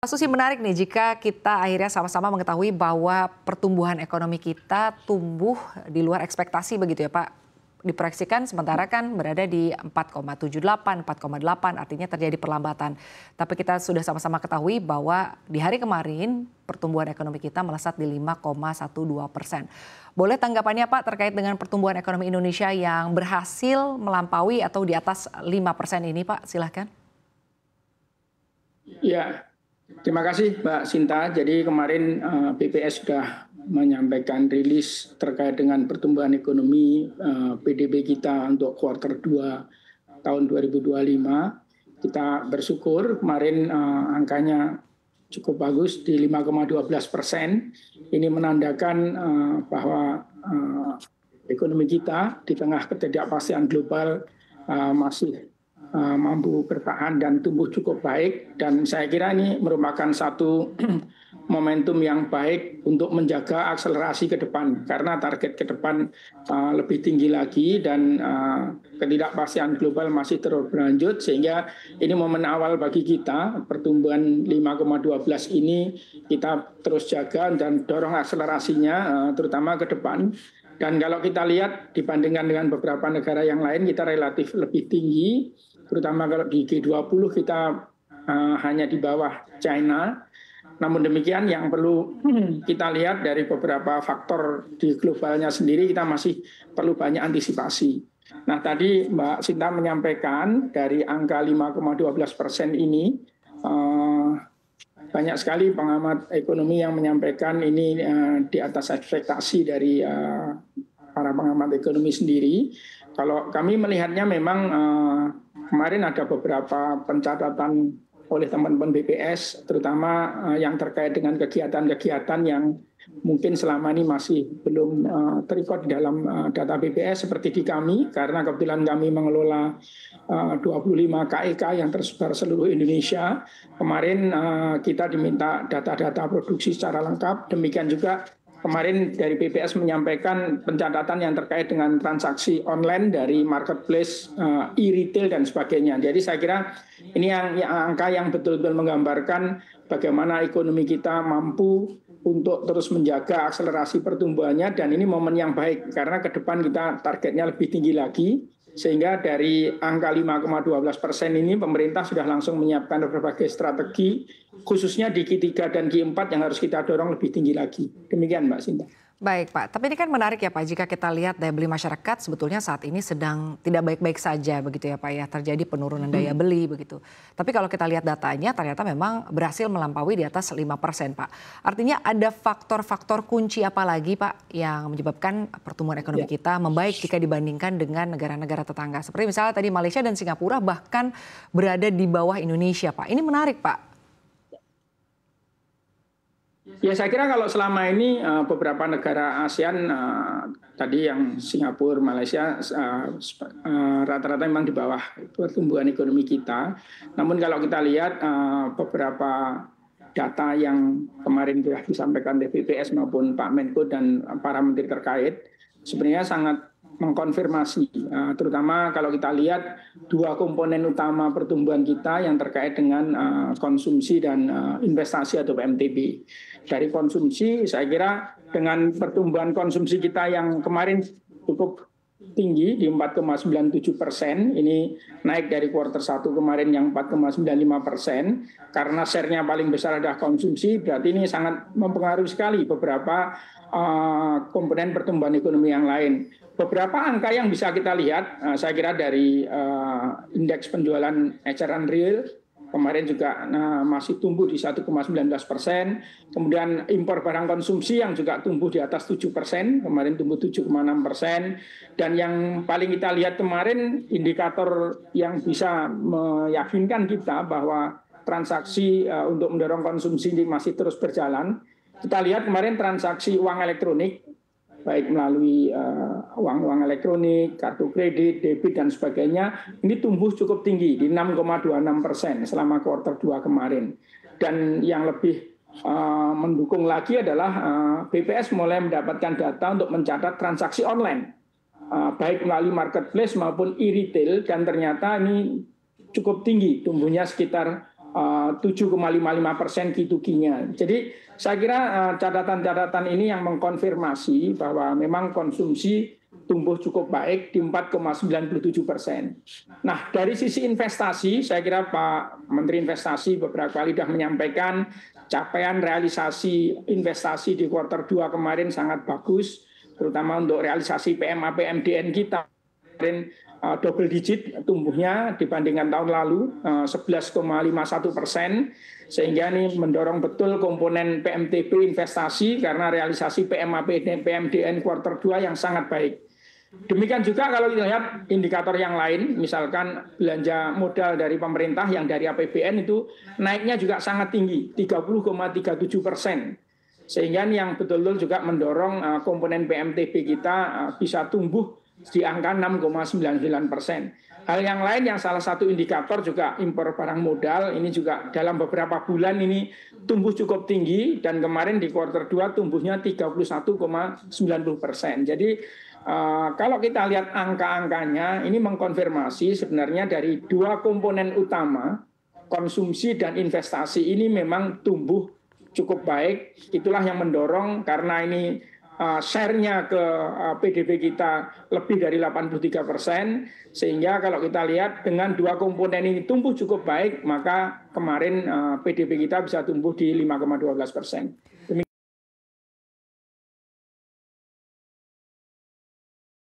Pak Susi, menarik nih jika kita akhirnya sama-sama mengetahui bahwa pertumbuhan ekonomi kita tumbuh di luar ekspektasi begitu ya Pak. Diproyeksikan sementara kan berada di 4,78, 4,8 artinya terjadi perlambatan. Tapi kita sudah sama-sama ketahui bahwa di hari kemarin pertumbuhan ekonomi kita melesat di 5,12%. Boleh tanggapannya Pak terkait dengan pertumbuhan ekonomi Indonesia yang berhasil melampaui atau di atas 5% ini Pak, silahkan. Ya, terima kasih Mbak Sinta. Jadi kemarin BPS sudah menyampaikan rilis terkait dengan pertumbuhan ekonomi PDB kita untuk kuartal 2 tahun 2025. Kita bersyukur kemarin angkanya cukup bagus di 5,12%. Ini menandakan bahwa ekonomi kita di tengah ketidakpastian global masih mampu bertahan dan tumbuh cukup baik, dan saya kira ini merupakan satu momentum yang baik untuk menjaga akselerasi ke depan karena target ke depan lebih tinggi lagi dan ketidakpastian global masih terus berlanjut, sehingga ini momen awal bagi kita. Pertumbuhan 5,12 ini kita terus jaga dan dorong akselerasinya terutama ke depan. Dan kalau kita lihat dibandingkan dengan beberapa negara yang lain, kita relatif lebih tinggi, terutama kalau di G20 kita hanya di bawah China. Namun demikian yang perlu kita lihat dari beberapa faktor di globalnya sendiri, kita masih perlu banyak antisipasi. Nah, tadi Mbak Sinta menyampaikan dari angka 5,12% ini, banyak sekali pengamat ekonomi yang menyampaikan ini di atas ekspektasi dari para pengamat ekonomi sendiri. Kalau kami melihatnya memang kemarin ada beberapa pencatatan oleh teman-teman BPS, terutama yang terkait dengan kegiatan-kegiatan yang mungkin selama ini masih belum terrecord di dalam data BPS seperti di kami, karena kebetulan kami mengelola 25 KEK yang tersebar seluruh Indonesia. Kemarin kita diminta data-data produksi secara lengkap, demikian juga kemarin dari BPS menyampaikan pencatatan yang terkait dengan transaksi online dari marketplace, e-retail dan sebagainya. Jadi saya kira ini yang angka yang betul-betul menggambarkan bagaimana ekonomi kita mampu untuk terus menjaga akselerasi pertumbuhannya, dan ini momen yang baik karena ke depan kita targetnya lebih tinggi lagi. Sehingga dari angka 5,12% ini pemerintah sudah langsung menyiapkan berbagai strategi, khususnya di Q3 dan Q4 yang harus kita dorong lebih tinggi lagi. Demikian Mbak Sinta. Baik Pak, tapi ini kan menarik ya Pak, jika kita lihat daya beli masyarakat sebetulnya saat ini sedang tidak baik-baik saja begitu ya Pak ya, terjadi penurunan daya beli begitu. Tapi kalau kita lihat datanya ternyata memang berhasil melampaui di atas 5% Pak. Artinya ada faktor-faktor kunci apa lagi Pak yang menyebabkan pertumbuhan ekonomi kita membaik jika dibandingkan dengan negara-negara tetangga. Seperti misalnya tadi Malaysia dan Singapura bahkan berada di bawah Indonesia Pak. Ini menarik Pak. Ya, saya kira kalau selama ini beberapa negara ASEAN tadi yang Singapura, Malaysia rata-rata memang di bawah pertumbuhan ekonomi kita. Namun kalau kita lihat beberapa data yang kemarin sudah disampaikan oleh BPS maupun Pak Menko dan para menteri terkait, sebenarnya sangat mengkonfirmasi, terutama kalau kita lihat dua komponen utama pertumbuhan kita yang terkait dengan konsumsi dan investasi atau PMTB. Dari konsumsi, saya kira dengan pertumbuhan konsumsi kita yang kemarin cukup tinggi di 4,97%, ini naik dari kuartal 1 kemarin yang 4,95%, karena share-nya paling besar adalah konsumsi, berarti ini sangat mempengaruhi sekali beberapa komponen pertumbuhan ekonomi yang lain. Beberapa angka yang bisa kita lihat, saya kira dari indeks penjualan eceran real, kemarin juga masih tumbuh di 1,19%. Kemudian impor barang konsumsi yang juga tumbuh di atas 7%, kemarin tumbuh 7,6%. Dan yang paling kita lihat kemarin, indikator yang bisa meyakinkan kita bahwa transaksi untuk mendorong konsumsi ini masih terus berjalan. Kita lihat kemarin transaksi uang elektronik, baik melalui uang elektronik, kartu kredit, debit, dan sebagainya, ini tumbuh cukup tinggi di 6,26% selama kuartal 2 kemarin. Dan yang lebih mendukung lagi adalah BPS mulai mendapatkan data untuk mencatat transaksi online, baik melalui marketplace maupun e-retail, dan ternyata ini cukup tinggi, tumbuhnya sekitar 7,55% Q2Q-nya. Jadi saya kira catatan-catatan ini yang mengkonfirmasi bahwa memang konsumsi tumbuh cukup baik di 4,97%. Nah, dari sisi investasi, saya kira Pak Menteri Investasi beberapa kali sudah menyampaikan capaian realisasi investasi di kuartal 2 kemarin sangat bagus, terutama untuk realisasi PMA PMDN kita. Kemarin double digit tumbuhnya dibandingkan tahun lalu 11,51%, sehingga ini mendorong betul komponen PMTB investasi karena realisasi PMA PMDN kuartal 2 yang sangat baik. Demikian juga kalau kita lihat indikator yang lain, misalkan belanja modal dari pemerintah yang dari APBN itu naiknya juga sangat tinggi, 30,37%. Sehingga ini yang betul-betul juga mendorong komponen PMTB kita bisa tumbuh di angka 6,99%. Hal yang lain yang salah satu indikator juga impor barang modal, ini juga dalam beberapa bulan ini tumbuh cukup tinggi, dan kemarin di kuartal 2 tumbuhnya 31,90%. Jadi kalau kita lihat angka-angkanya, ini mengkonfirmasi sebenarnya dari dua komponen utama, konsumsi dan investasi ini memang tumbuh cukup baik. Itulah yang mendorong, karena ini share-nya ke PDB kita lebih dari 83%, sehingga kalau kita lihat dengan dua komponen ini tumbuh cukup baik, maka kemarin PDB kita bisa tumbuh di 5,12%.